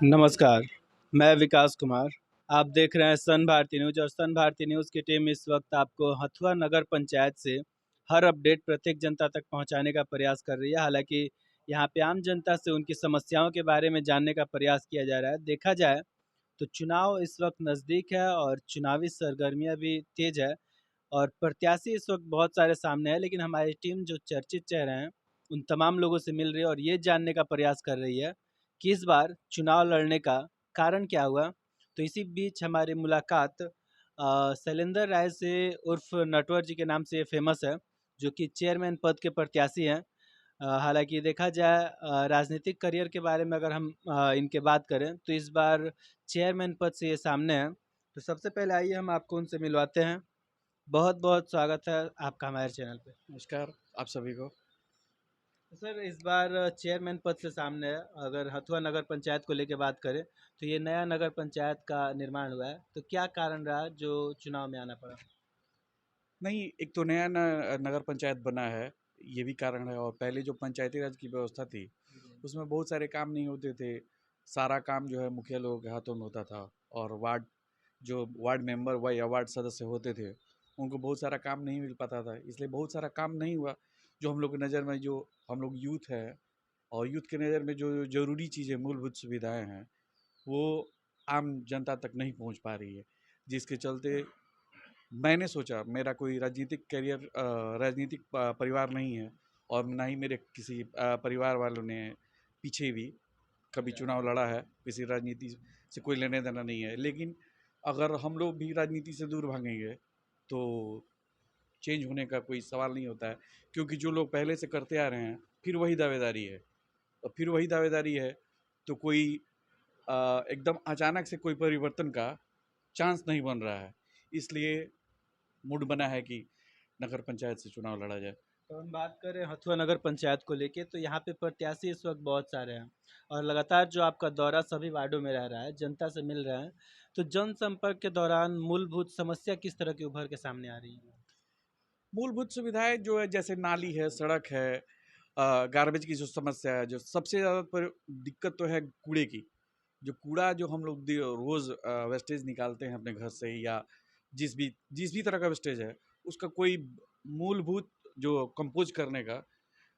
नमस्कार, मैं विकास कुमार। आप देख रहे हैं सन भारती न्यूज़ और सन भारती न्यूज़ की टीम इस वक्त आपको हथुआ नगर पंचायत से हर अपडेट प्रत्येक जनता तक पहुंचाने का प्रयास कर रही है। हालांकि यहां पे आम जनता से उनकी समस्याओं के बारे में जानने का प्रयास किया जा रहा है। देखा जाए तो चुनाव इस वक्त नज़दीक है और चुनावी सरगर्मियां भी तेज है और प्रत्याशी इस वक्त बहुत सारे सामने हैं, लेकिन हमारी टीम जो चर्चित चेहरे हैं, उन तमाम लोगों से मिल रही है और ये जानने का प्रयास कर रही है कि इस बार चुनाव लड़ने का कारण क्या हुआ। तो इसी बीच हमारी मुलाकात शैलेंद्र राय से उर्फ नटवर जी के नाम से फेमस है, जो कि चेयरमैन पद के प्रत्याशी हैं। हालांकि देखा जाए राजनीतिक करियर के बारे में अगर हम इनके बात करें तो इस बार चेयरमैन पद से ये सामने हैं। तो सबसे पहले आइए हम आपको उनसे मिलवाते हैं। बहुत बहुत स्वागत है आपका हमारे चैनल पे। नमस्कार आप सभी को। तो सर इस बार चेयरमैन पद से सामने है। अगर हथुआ नगर पंचायत को लेकर बात करें तो ये नया नगर पंचायत का निर्माण हुआ है, तो क्या कारण रहा जो चुनाव में आना पड़ा? नहीं, एक तो नया नगर पंचायत बना है, ये भी कारण है। और पहले जो पंचायती राज की व्यवस्था थी उसमें बहुत सारे काम नहीं होते थे। सारा काम जो है मुखिया लोगों के हाथों में होता था। और वार्ड मेंबर व या वार्ड सदस्य होते थे, उनको बहुत सारा काम नहीं मिल पाता था, इसलिए बहुत सारा काम नहीं हुआ। जो हम लोग की नज़र में, जो हम लोग यूथ है और यूथ के नज़र में जो ज़रूरी चीज़ें, मूलभूत सुविधाएं हैं, वो आम जनता तक नहीं पहुंच पा रही है। जिसके चलते मैंने सोचा, मेरा कोई राजनीतिक परिवार नहीं है और ना ही मेरे किसी परिवार वालों ने पीछे भी कभी चुनाव लड़ा है। किसी राजनीति से कोई लेने देना नहीं है। लेकिन अगर हम लोग भी राजनीति से दूर भागेंगे तो चेंज होने का कोई सवाल नहीं होता है, क्योंकि जो लोग पहले से करते आ रहे हैं फिर वही दावेदारी है। और फिर वही दावेदारी है तो कोई एकदम अचानक से कोई परिवर्तन का चांस नहीं बन रहा है। इसलिए मूड बना है कि नगर पंचायत से चुनाव लड़ा जाए। तो हम बात करें हथुआ नगर पंचायत को लेके, तो यहाँ पे प्रत्याशी इस वक्त बहुत सारे हैं और लगातार जो आपका दौरा सभी वार्डों में रह रहा है, जनता से मिल रहे हैं। तो जनसंपर्क के दौरान मूलभूत समस्या किस तरह की उभर के सामने आ रही है? मूलभूत सुविधाएं जो है, जैसे नाली है, सड़क है, गार्बेज की जो समस्या है, जो सबसे ज़्यादा पर दिक्कत तो है कूड़े की। जो कूड़ा जो हम लोग रोज़ वेस्टेज निकालते हैं अपने घर से, या जिस भी तरह का वेस्टेज है, उसका कोई मूलभूत जो कंपोज करने का,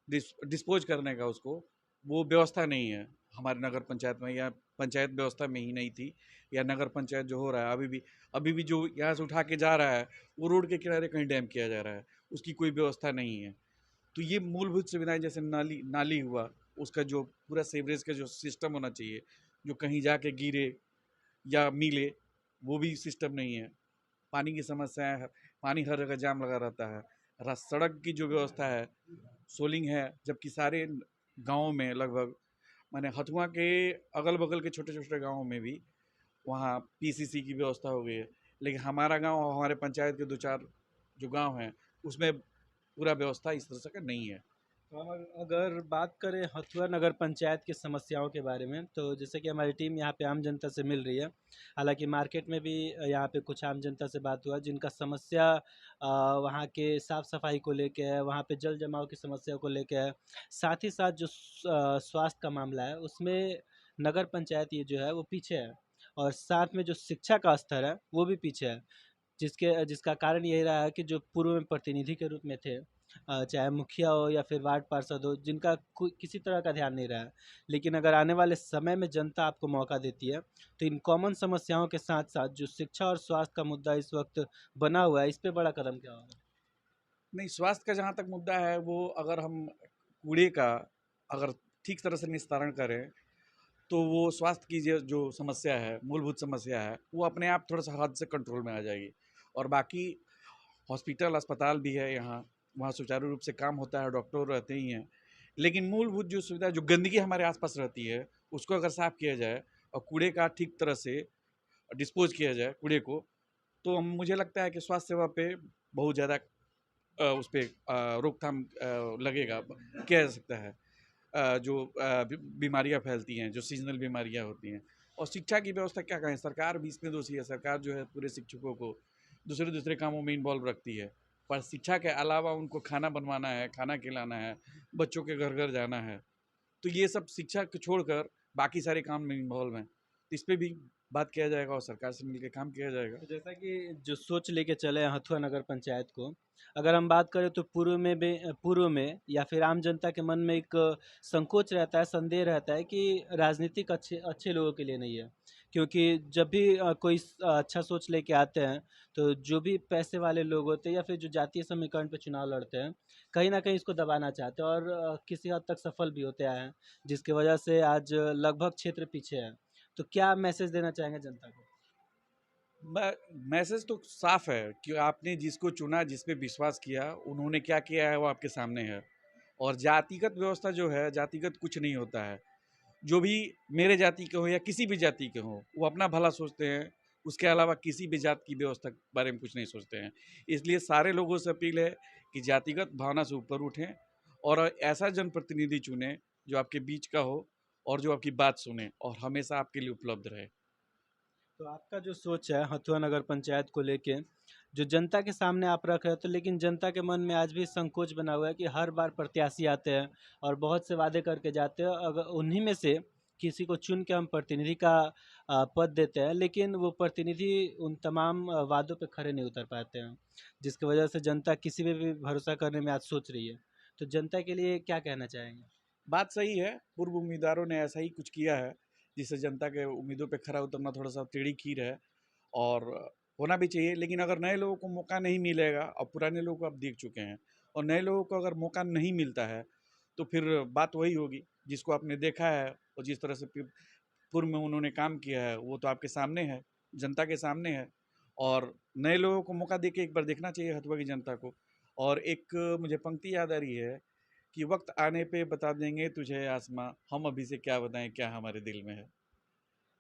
डिस्पोज करने का, उसको वो व्यवस्था नहीं है हमारे नगर पंचायत में, या पंचायत व्यवस्था में ही नहीं थी। या नगर पंचायत जो हो रहा है अभी भी जो यहाँ से उठा के जा रहा है, वो रोड के किनारे कहीं डैम किया जा रहा है, उसकी कोई व्यवस्था नहीं है। तो ये मूलभूत सुविधाएं, जैसे नाली नाली हुआ, उसका जो पूरा सीवरेज का जो सिस्टम होना चाहिए, जो कहीं जाके गिरे या मिले, वो भी सिस्टम नहीं है। पानी की समस्या है, पानी हर जगह जाम लगा रहता है। सड़क की जो व्यवस्था है, सोलिंग है, जबकि सारे गाँव में लगभग, माने हथुआ के अगल बगल के छोटे छोटे गाँव में भी वहाँ पीसीसी की व्यवस्था हो गई है। लेकिन हमारा गांव, हमारे पंचायत के दो चार जो गांव हैं, उसमें पूरा व्यवस्था इस तरह से का नहीं है। तो हम अगर बात करें हथुआ नगर पंचायत की समस्याओं के बारे में, तो जैसे कि हमारी टीम यहाँ पे आम जनता से मिल रही है। हालांकि मार्केट में भी यहाँ पे कुछ आम जनता से बात हुआ जिनका समस्या वहाँ के साफ़ सफाई को लेके है, वहाँ पे जल जमाव की समस्या को लेके है। साथ ही साथ जो स्वास्थ्य का मामला है उसमें नगर पंचायत ये जो है वो पीछे है, और साथ में जो शिक्षा का स्तर है वो भी पीछे है। जिसका कारण यही रहा है कि जो पूर्व में प्रतिनिधि के रूप में थे, चाहे मुखिया हो या फिर वार्ड पार्षद हो, जिनका किसी तरह का ध्यान नहीं रहा है। लेकिन अगर आने वाले समय में जनता आपको मौका देती है तो इन कॉमन समस्याओं के साथ साथ जो शिक्षा और स्वास्थ्य का मुद्दा इस वक्त बना हुआ है, इस पे बड़ा कदम क्या होगा? नहीं, स्वास्थ्य का जहाँ तक मुद्दा है, वो अगर हम कूड़े का अगर ठीक तरह से निस्तारण करें, तो वो स्वास्थ्य की जो समस्या है, मूलभूत समस्या है, वो अपने आप थोड़ा सा हद से कंट्रोल में आ जाएगी। और बाकी हॉस्पिटल अस्पताल भी है यहाँ, वहाँ सुचारू रूप से काम होता है, डॉक्टर रहते ही हैं। लेकिन मूलभूत जो सुविधा, जो गंदगी हमारे आसपास रहती है, उसको अगर साफ़ किया जाए और कूड़े का ठीक तरह से डिस्पोज किया जाए कूड़े को, तो मुझे लगता है कि स्वास्थ्य सेवा पे बहुत ज़्यादा उस पर रोकथाम लगेगा, किया जा सकता है। जो बीमारियाँ फैलती हैं, जो सीजनल बीमारियाँ होती हैं। और शिक्षा की व्यवस्था क्या कहें, सरकार भी इसमें दोषी है। सरकार जो है पूरे शिक्षकों को दूसरे दूसरे कामों में इन्वॉल्व रखती है, पर शिक्षा के अलावा उनको खाना बनवाना है, खाना खिलाना है, बच्चों के घर घर जाना है। तो ये सब शिक्षा को छोड़कर बाकी सारे काम में इन्वॉल्व हैं, तो इस पे भी बात किया जाएगा और सरकार से मिलकर काम किया जाएगा। तो जैसा कि जो सोच लेके चले हैं हथुआ नगर पंचायत को, अगर हम बात करें तो पूर्व में या फिर आम जनता के मन में एक संकोच रहता है, संदेह रहता है कि राजनीतिक अच्छे अच्छे लोगों के लिए नहीं है। क्योंकि जब भी कोई अच्छा सोच लेके आते हैं, तो जो भी पैसे वाले लोग होते हैं या फिर जो जातीय समीकरण पे चुनाव लड़ते हैं, कहीं न कहीं इसको दबाना चाहते हैं और किसी हद तक सफल भी होते आए हैं, जिसकी वजह से आज लगभग क्षेत्र पीछे है। तो क्या मैसेज देना चाहेंगे जनता को? मैसेज तो साफ है कि आपने जिसको चुना, जिस पे विश्वास किया, उन्होंने क्या किया है वो आपके सामने है। और जातिगत व्यवस्था जो है, जातिगत कुछ नहीं होता है। जो भी मेरे जाति के हो या किसी भी जाति के हो, वो अपना भला सोचते हैं, उसके अलावा किसी भी जात की व्यवस्था के बारे में कुछ नहीं सोचते हैं। इसलिए सारे लोगों से अपील है कि जातिगत भावना से ऊपर उठें और ऐसा जनप्रतिनिधि चुनें जो आपके बीच का हो और जो आपकी बात सुने और हमेशा आपके लिए उपलब्ध रहे। तो आपका जो सोच है हथुआ नगर पंचायत को लेके, जो जनता के सामने आप रख रहे हो, तो लेकिन जनता के मन में आज भी संकोच बना हुआ है कि हर बार प्रत्याशी आते हैं और बहुत से वादे करके जाते हैं, अगर उन्हीं में से किसी को चुन के हम प्रतिनिधि का पद देते हैं, लेकिन वो प्रतिनिधि उन तमाम वादों पे खरे नहीं उतर पाते हैं, जिसकी वजह से जनता किसी पे भी भरोसा करने में आज सोच रही है। तो जनता के लिए क्या कहना चाहेंगे? बात सही है, पूर्व उम्मीदवारों ने ऐसा ही कुछ किया है, जिससे जनता के उम्मीदों पे खरा उतरना थोड़ा-सा टेढ़ी खीर है और होना भी चाहिए। लेकिन अगर नए लोगों को मौका नहीं मिलेगा और पुराने लोगों को आप देख चुके हैं और नए लोगों को अगर मौका नहीं मिलता है, तो फिर बात वही होगी, जिसको आपने देखा है और जिस तरह से पूर्व में उन्होंने काम किया है, वो तो आपके सामने है, जनता के सामने है और नए लोगों को मौका देके एक बार देखना चाहिए हथुआ की जनता को। और एक मुझे पंक्ति याद आ रही है कि वक्त आने पे बता देंगे तुझे आसमां, हम अभी से क्या बताएं क्या हमारे दिल में है।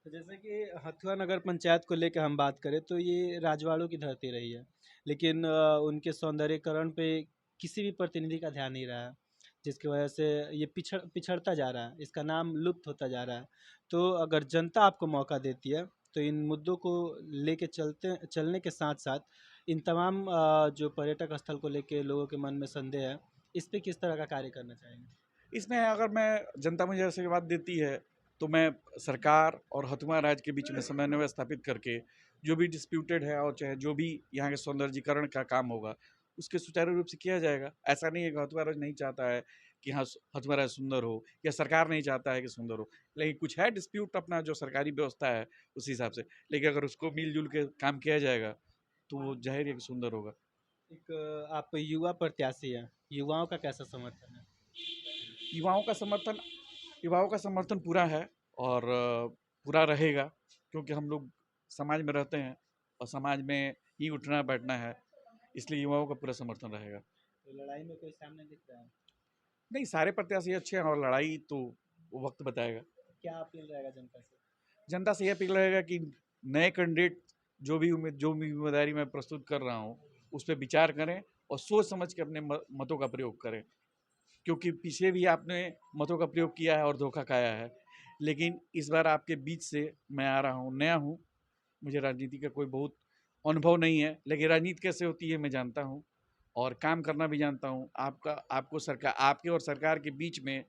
तो जैसे कि हथुआ नगर पंचायत को लेकर हम बात करें तो ये राजवाड़ों की धरती रही है, लेकिन उनके सौंदर्यीकरण पे किसी भी प्रतिनिधि का ध्यान नहीं रहा है, जिसकी वजह से ये पिछड़ता जा रहा है, इसका नाम लुप्त होता जा रहा है। तो अगर जनता आपको मौका देती है, तो इन मुद्दों को लेके चलने के साथ साथ इन तमाम जो पर्यटक स्थल को लेके लोगों के मन में संदेह है, इस पे किस तरह का कार्य करना चाहेंगे? इसमें अगर मैं जनता मुझे आशीर्वाद देती है तो मैं सरकार और हथुआ राज्य के बीच में समन्वय स्थापित करके जो भी डिस्प्यूटेड है और चाहे जो भी यहाँ के सौंदर्यीकरण का काम होगा उसके सुचारू रूप से किया जाएगा। ऐसा नहीं है कि हथुआ राज्य नहीं चाहता है कि हाँ हथुआ राज्य सुंदर हो या सरकार नहीं चाहता है कि सुंदर हो, लेकिन कुछ है डिस्प्यूट अपना जो सरकारी व्यवस्था है उस हिसाब से। लेकिन अगर उसको मिलजुल के काम किया जाएगा तो वो जाहिर है कि सुंदर होगा। एक आप युवा प्रत्याशी हैं, युवाओं का कैसा समर्थन है? युवाओं का समर्थन युवाओं का समर्थन पूरा है और पूरा रहेगा, क्योंकि हम लोग समाज में रहते हैं और समाज में ही उठना बैठना है, इसलिए युवाओं का पूरा समर्थन रहेगा। तो लड़ाई में कोई सामने दिख रहा है? नहीं, सारे प्रत्याशी अच्छे हैं और लड़ाई तो वो वक्त बताएगा। क्या अपील रहेगा जनता से? जनता से यह अपील रहेगा कि नए कैंडिडेट जो भी उम्मीदवारी मैं प्रस्तुत कर रहा हूँ उस पर विचार करें और सोच समझ के अपने मतों का प्रयोग करें, क्योंकि पीछे भी आपने मतों का प्रयोग किया है और धोखा खाया है। लेकिन इस बार आपके बीच से मैं आ रहा हूँ, नया हूँ, मुझे राजनीति का कोई बहुत अनुभव नहीं है, लेकिन राजनीति कैसे होती है मैं जानता हूँ और काम करना भी जानता हूँ। आपके और सरकार के बीच में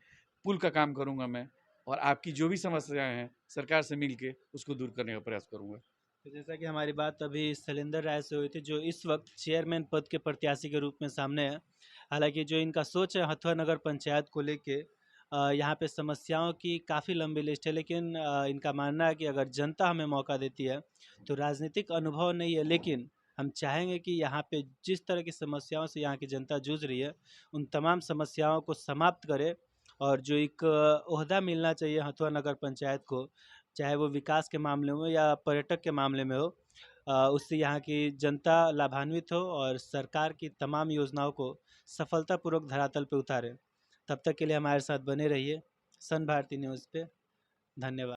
पुल का काम करूँगा मैं और आपकी जो भी समस्याएं हैं सरकार से मिल के उसको दूर करने का प्रयास करूँगा। तो जैसा कि हमारी बात अभी शैलेंद्र राय से हुई थी, जो इस वक्त चेयरमैन पद के प्रत्याशी के रूप में सामने है। हालांकि जो इनका सोच है हथुआ नगर पंचायत को लेके, यहाँ पे समस्याओं की काफ़ी लंबी लिस्ट है, लेकिन इनका मानना है कि अगर जनता हमें मौका देती है, तो राजनीतिक अनुभव नहीं है, लेकिन हम चाहेंगे कि यहाँ पे जिस तरह की समस्याओं से यहाँ की जनता जूझ रही है, उन तमाम समस्याओं को समाप्त करे और जो एक ओहदा मिलना चाहिए हथुआ नगर पंचायत को, चाहे वो विकास के मामले में हो या पर्यटक के मामले में हो, उससे यहाँ की जनता लाभान्वित हो और सरकार की तमाम योजनाओं को सफलतापूर्वक धरातल पे उतारे। तब तक के लिए हमारे साथ बने रहिए सन भारती न्यूज़ पे। धन्यवाद।